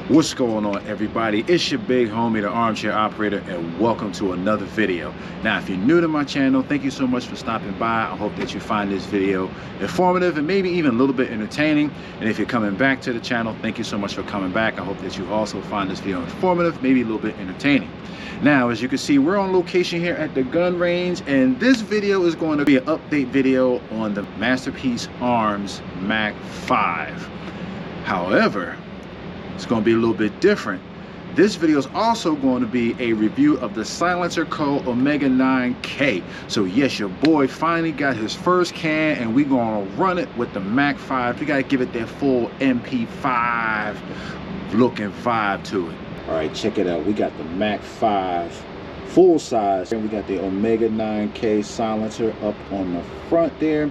What's going on, everybody? It's your big homie, the armchair operator, and welcome to another video. Now, if you're new to my channel, thank you so much for stopping by. I hope that you find this video informative and maybe even a little bit entertaining. And if you're coming back to the channel, thank you so much for coming back. I hope that you also find this video informative, maybe a little bit entertaining. Now, as you can see, we're on location here at the gun range, and this video is going to be an update video on the Masterpiece Arms MAC5. However, it's going to be a little bit different. This video is also going to be a review of the Silencer Co. Omega 9K. So yes, your boy finally got his first can, and we're going to run it with the MAC5. We got to give it that full MP5 looking vibe to it. All right, check it out. We got the MAC5 full size, and we got the Omega 9K silencer up on the front there.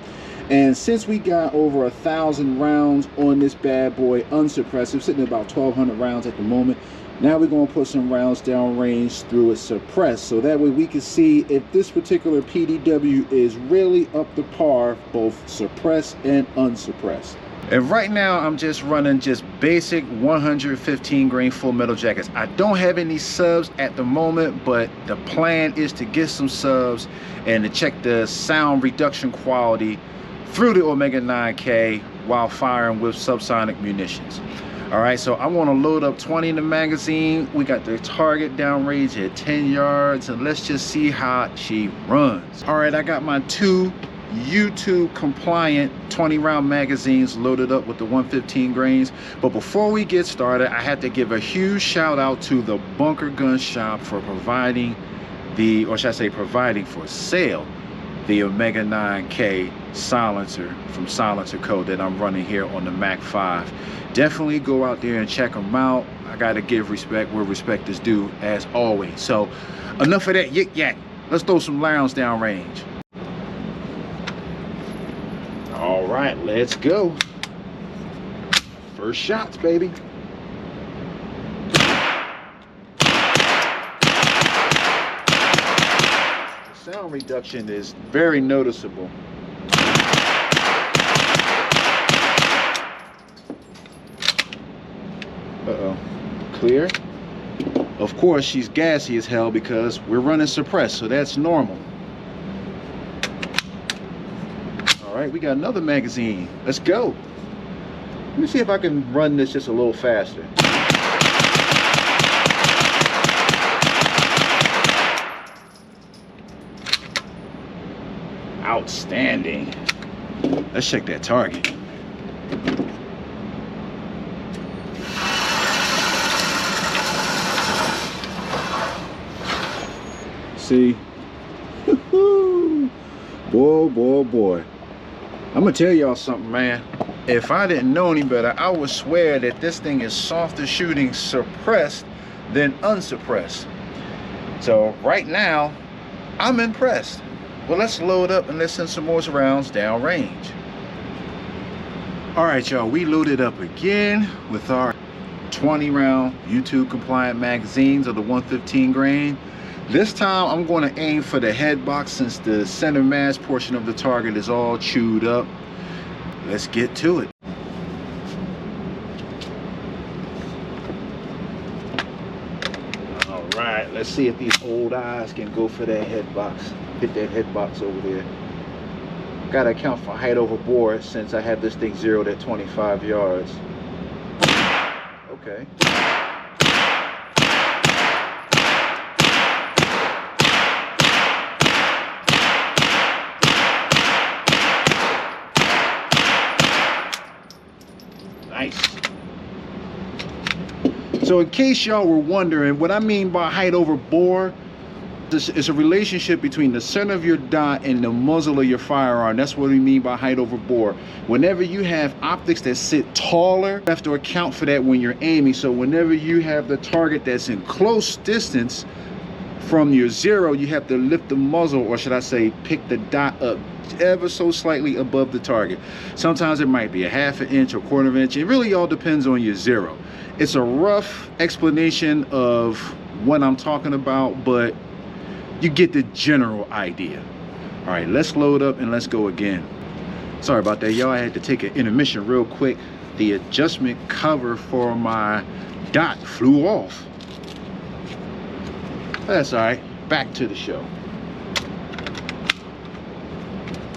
And since we got over 1,000 rounds on this bad boy unsuppressed, sitting at about 1,200 rounds at the moment, now we're going to put some rounds downrange through it suppressed, so that way we can see if this particular PDW is really up to par, both suppressed and unsuppressed. And right now I'm just running just basic 115 grain full metal jackets. I don't have any subs at the moment, but the plan is to get some subs and to check the sound reduction quality through the Omega 9K while firing with subsonic munitions. All right, so I want to load up 20 in the magazine. We got the target downrange at 10 yards, and let's just see how she runs. All right, I got my two YouTube compliant 20 round magazines loaded up with the 115 grains. But before we get started, I have to give a huge shout out to the Bunker Gun Shop for providing the, or should I say providing for sale, the Omega 9K silencer from Silencer Co. that I'm running here on the MAC5. Definitely go out there and check them out. I gotta give respect where respect is due, as always. So enough of that yik yak. Let's throw some rounds down range. All right, let's go. First shots, baby. Sound reduction is very noticeable. Uh-oh. Clear. Of course, she's gassy as hell because we're running suppressed, so that's normal. All right, we got another magazine. Let's go. Let me see if I can run this just a little faster. Outstanding. Let's check that target. See? Boy. I'm gonna tell y'all something, man. If I didn't know any better, I would swear that this thing is softer shooting suppressed than unsuppressed. So right now, I'm impressed. Well, let's load up and let's send some more rounds downrange. All right, y'all, we loaded up again with our 20 round YouTube compliant magazines of the 115 grain. This time I'm going to aim for the head box since the center mass portion of the target is all chewed up. Let's get to it. All right, let's see if these old eyes can go for that head box. Hit that head box over there. Gotta account for height over bore since I have this thing zeroed at 25 yards. Okay. Nice. So in case y'all were wondering, what I mean by height over bore, it's a relationship between the center of your dot and the muzzle of your firearm. That's what we mean by height over bore. Whenever you have optics that sit taller, you have to account for that when you're aiming. So whenever you have the target that's in close distance from your zero, you have to lift the muzzle, or should I say pick the dot up ever so slightly above the target. Sometimes it might be a ½ an inch or ¼ of an inch. It really all depends on your zero. It's a rough explanation of what I'm talking about, but you get the general idea. All right, let's load up and let's go again. Sorry about that, y'all. I had to take an intermission real quick. The adjustment cover for my dot flew off. That's all right. Back to the show.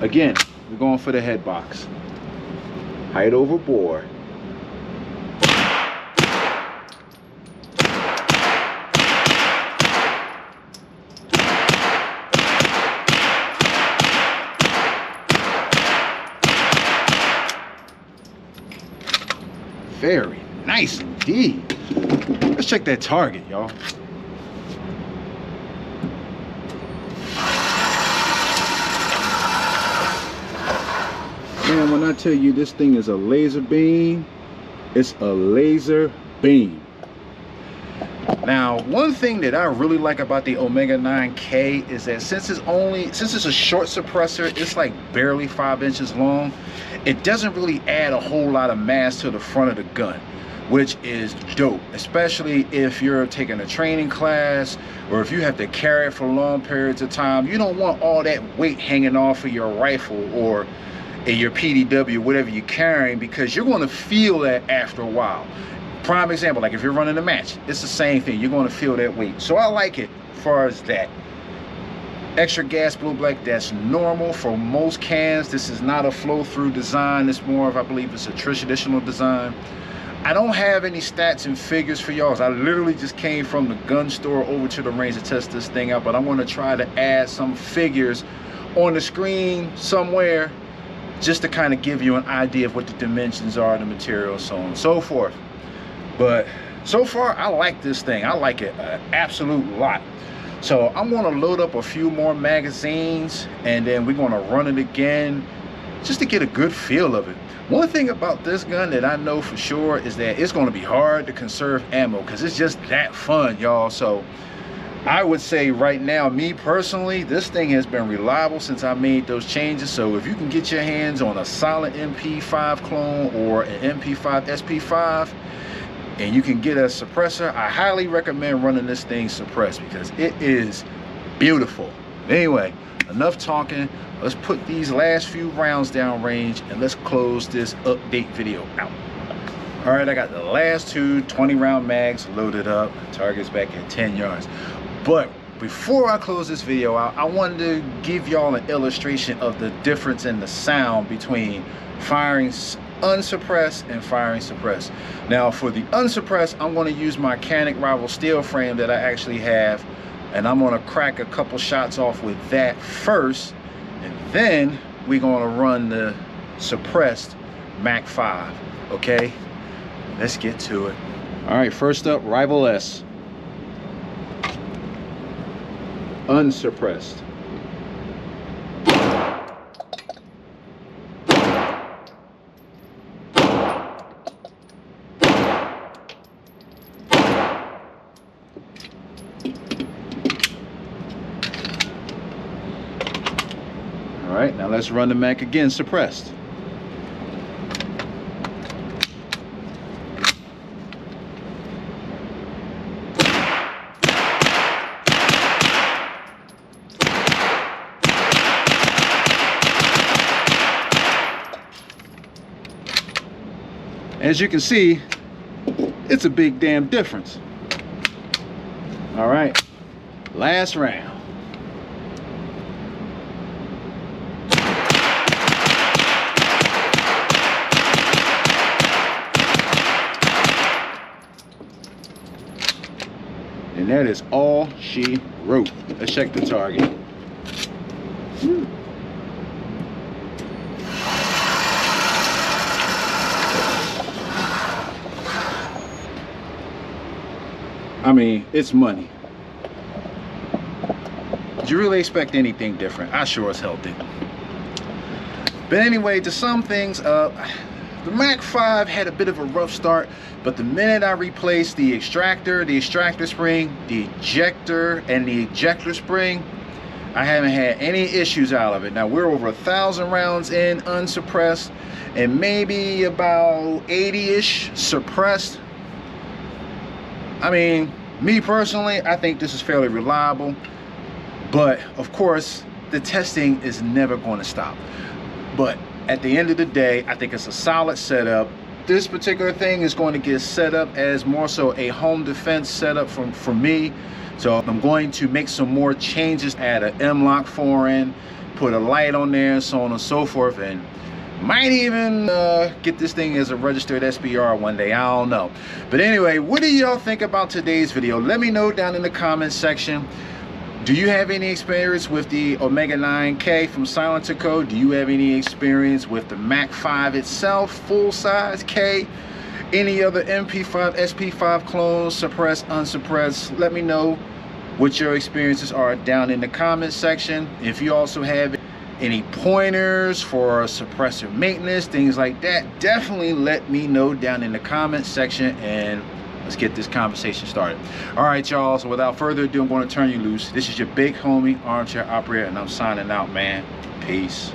Again, we're going for the head box. Height over bore. Very nice indeed. Let's check that target, y'all. Man, when I tell you this thing is a laser beam, it's a laser beam. Now, one thing that I really like about the Omega 9K is that since it's a short suppressor, it's like barely 5 inches long, it doesn't really add a whole lot of mass to the front of the gun, which is dope, especially if you're taking a training class or if you have to carry it for long periods of time. You don't want all that weight hanging off of your rifle or in your PDW, whatever you're carrying, because you're going to feel that after a while. Prime example, like if you're running a match, it's the same thing. You're going to feel that weight. So I like it as far as that. Extra gas blue black, that's normal for most cans. This is not a flow-through design. It's more of, I believe it's a traditional design. I don't have any stats and figures for y'all. I literally just came from the gun store over to the range to test this thing out, but I'm going to try to add some figures on the screen somewhere just to kind of give you an idea of what the dimensions are, the material, so on and so forth. But so far, I like this thing. I like it an absolute lot. So I'm going to load up a few more magazines and then we're going to run it again just to get a good feel of it. One thing about this gun that I know for sure is that it's going to be hard to conserve ammo because it's just that fun, y'all. So I would say right now, me personally, this thing has been reliable since I made those changes. So if you can get your hands on a solid MP5 clone or an MP5 SP5 and you can get a suppressor, I highly recommend running this thing suppressed because it is beautiful. Anyway, enough talking. Let's put these last few rounds down range and let's close this update video out. All right, I got the last two 20-round mags loaded up. Target's back at 10 yards. But before I close this video out, I wanted to give y'all an illustration of the difference in the sound between firing unsuppressed and firing suppressed. Now for the unsuppressed, I'm going to use my Canic Rival steel frame that I actually have, and I'm going to crack a couple shots off with that first, and then we're going to run the suppressed MAC5. Okay, let's get to it. All right, first up, Rival S. Unsuppressed. All right, now let's run the Mac again, suppressed. As you can see, it's a big damn difference. All right, last round. And that is all she wrote. Let's check the target. I mean, it's money. Did you really expect anything different? I sure as hell didn't. But anyway, to sum things up, the MAC5 had a bit of a rough start, but the minute I replaced the extractor spring, the ejector, and the ejector spring, I haven't had any issues out of it. Now we're over 1,000 rounds in unsuppressed and maybe about 80-ish suppressed. I mean, me personally, I think this is fairly reliable, but of course the testing is never going to stop. But at the end of the day, I think it's a solid setup. this particular thing is going to get set up as more so a home defense setup for me. So I'm going to make some more changes, add an M-lock forend, put a light on there, so on and so forth, and might even get this thing as a registered SBR one day. I don't know. But anyway, what do y'all think about today's video? Let me know down in the comments section. Do you have any experience with the Omega 9K from Silencer Co? Do you have any experience with the MAC5 itself, full size K? Any other MP5, SP5 clones, suppressed, unsuppressed? Let me know what your experiences are down in the comments section. If you also have any pointers for suppressor maintenance, things like that, definitely let me know down in the comments section, and let's get this conversation started. All right, y'all, so without further ado, I'm going to turn you loose. This is your big homie, Armchair Operator, and I'm signing out, man. Peace.